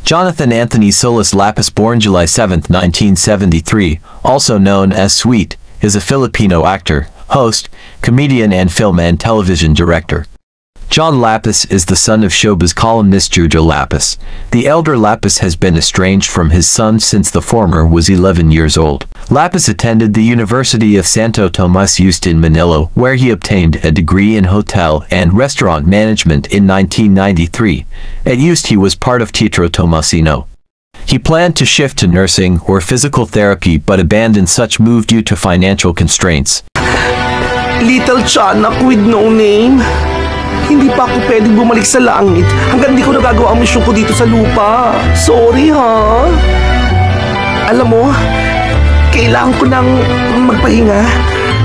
Jonathan Anthony Solis Lapis, born July 7, 1973, also known as Sweet, is a Filipino actor, host, comedian and film and television director. John Lapis is the son of showbiz columnist Jojo Lapis. The elder Lapis has been estranged from his son since the former was 11 years old. Lapis attended the University of Santo Tomas Este in Manila, where he obtained a degree in hotel and restaurant management in 1993. At UST he was part of Teatro Tomasino. He planned to shift to nursing or physical therapy but abandoned such move due to financial constraints. Little Chanak with no name. Hindi pa ako pwedeng bumalik sa langit hanggang di ko nagagawa ang misyon ko dito sa lupa. Sorry, ha? Alam mo, kailangan ko ng magpahinga.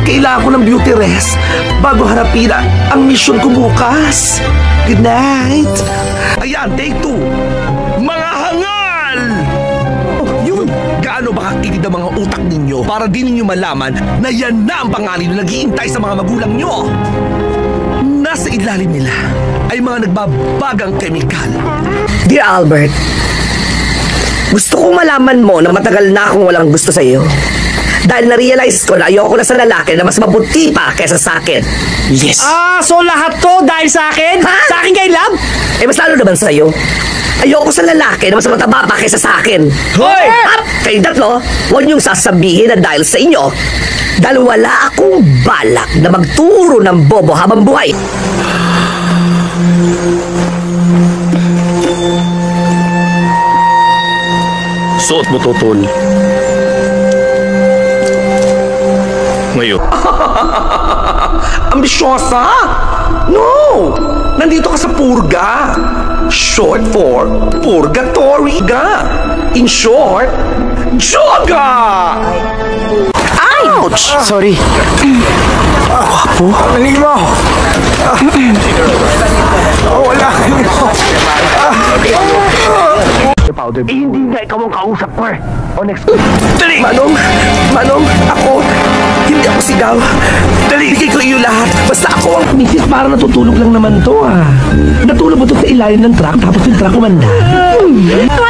Kailangan ko ng beauty rest bago harapin ang misyon ko bukas. Good night. Ayan, take 2. Mga hangal! Yun, gaano ba kakitid ang mga utak ninyo para di ninyo malaman na yan na ang pangalan na nag-iintay sa mga magulang nyo? Nasa ilalim nila ay mga nagbabagang kemikal. Dear Albert, gusto kong malaman mo na matagal na akong walang gusto sa iyo. Dahil na-realize ko na ayoko na sa lalaki na mas mabuti pa kaysa sa akin. Yes. So lahat to dahil sa akin? Ha? Sa akin kay Love? Mas lalo naman sa iyo. Ayoko sa lalaki na mas mataba pa kaysa sa akin. Hoy! Kayo tatlo, huwag niyong sasabihin na dahil sa inyo. Dahil wala akong balak na magturo ng bobo habang buhay. Suot mo, Tutol. Ngayon. Ambisyosa? No! Nandito ka sa purga. Short for purgatory ga. In short, joga! Ouch! Sorry. Wapo? Manig mo! Wala! Hindi nga ikaw ang kausap ko eh. Next. Dali! Manong, ako, hindi ako sigaw. Dali, bigay ko iyo lahat. Basta ako ang misis, para natutulog lang naman to ah. Natulog mo to sa ilalim ng truck, tapos yung truck umanda.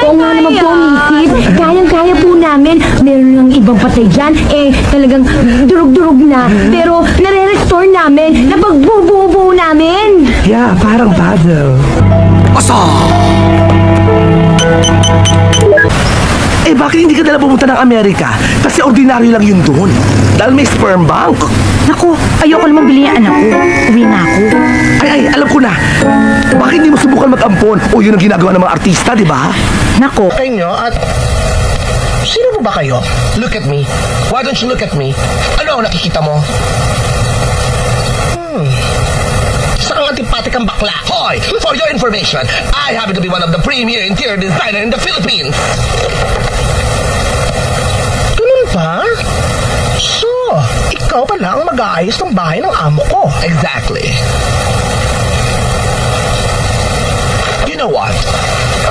Oo nga naman po, misis. Kayang-kaya po namin. Meron lang ibang patay dyan. Talagang durog-durog na. Pero nare-restore namin. Napagbubuo namin. Yeah, parang puzzle. Asa! Bakit hindi ka nila pumunta ng Amerika? Kasi ordinaryo lang yun doon. Dahil may sperm bank. Naku, ayoko naman bilhin ang anak ko. Uwi na ako. Ay, alam ko na. Bakit hindi mo subukan mag-ampon? O yun ang ginagawa ng mga artista, di ba? Naku. Kayo at... Sino ba kayo? Look at me. Why don't you look at me? Ano ang nakikita mo? Saan antipati kang bakla? Hoy! For your information, I happen to be one of the premier interior designer in the Philippines. Ganun ba? So, ikaw pala ang mag-aayos ng bahay ng amo ko. Exactly. You know what?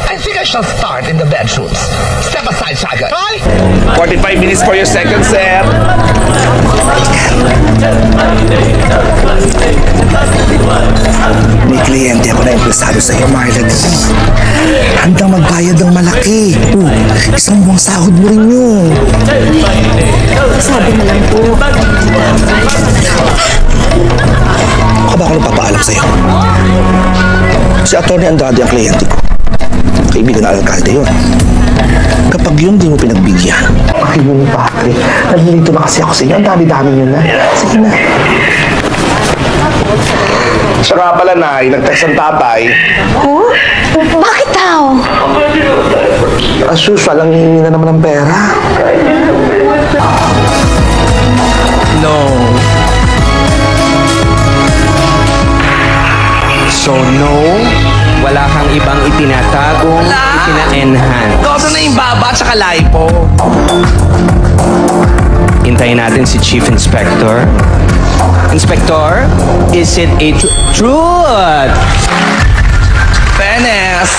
I think I shall start in the bedrooms. Step aside, Saga. Hi! 45 minutes for your second set. May kliyente ako na empresado sa iyo, Marlon. Handang magbayad ng malaki. Isang buwang sahod mo rin yun. Sabi na lang po. Ako ba ako nagpapaalam sa iyo? Si Atty. Andrade ang kliyente ko. Kaibigan ng alkalde yun. Kapag yun di mo pinagbigyan. Yun, Patrick. Nalilito na kasi ako sa inyo. Ang dami-dami yun na. Sige na. Siya nga pala, Nay. Nag-text ang tatay. Oh? Bakit daw? As usual, ang hihingi na naman ng pera. No. So no, wala kang ibang itinatagong itina-enhance. Todo na yung baba at saka lipo. Hintayin natin si Chief Inspector. Inspector, is it a truth? Penes.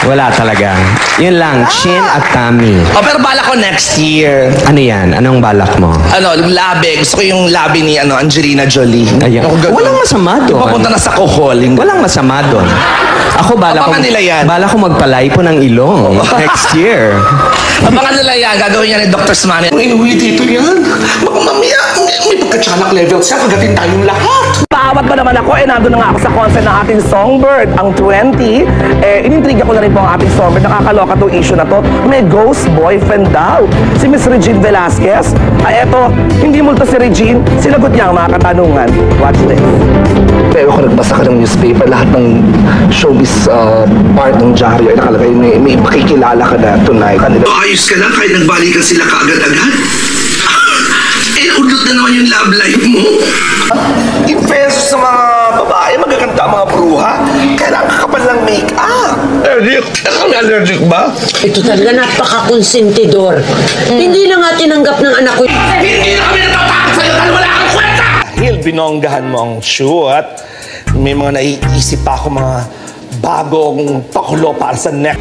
Wala talaga. Yun lang, chin at tummy. Pero bala ko next year. Ano yan? Anong balak mo? Labi. Gusto ko yung labi ni Angelina Jolie. Ayan. Walang masama doon. Papunta na sa kuholing. Walang masama doon. Ako Abangan nila yan. Bala ko magpalay po ng ilong next year. Abangan nila yan. Gagawin yan ni Dr. Smani. Ang inuwi dito yan. Baka mamaya, may pagka-tiyanak level siya. Kagatin tayong lahat. Paawat pa naman ako, nandun na nga ako sa concert ng ating Songbird, ang 20. Inintriga ko na rin po ang ating Songbird. Nakakaloka tong issue na to. May ghost boyfriend daw. Si Miss Regine Velasquez. Eto, hindi multo si Regine. Sinagot niya ang mga katanungan. Watch this. Pero kung nagbasa ka ng newspaper, lahat ng showbiz part ng dyaryo ay nakalagay may makikilala ka na tonight. Ayos ka lang kahit nagbalikan sila kaagad-agad. Udlot na naman yung love life mo. In fairness sa mga babae, magaganda ang mga bruha. Kailangan kakapal ng make-up. Allergic? Kami allergic ba? Ito talaga napaka-konsentidor. Hindi na nga tinanggap ng anak ko. Hindi na kami natatakot sa'yo dahil wala kang kwenta! Dahil binonggahan mo ang shoot, may mga naiisip pa ako mga bagong pakulo para sa neck.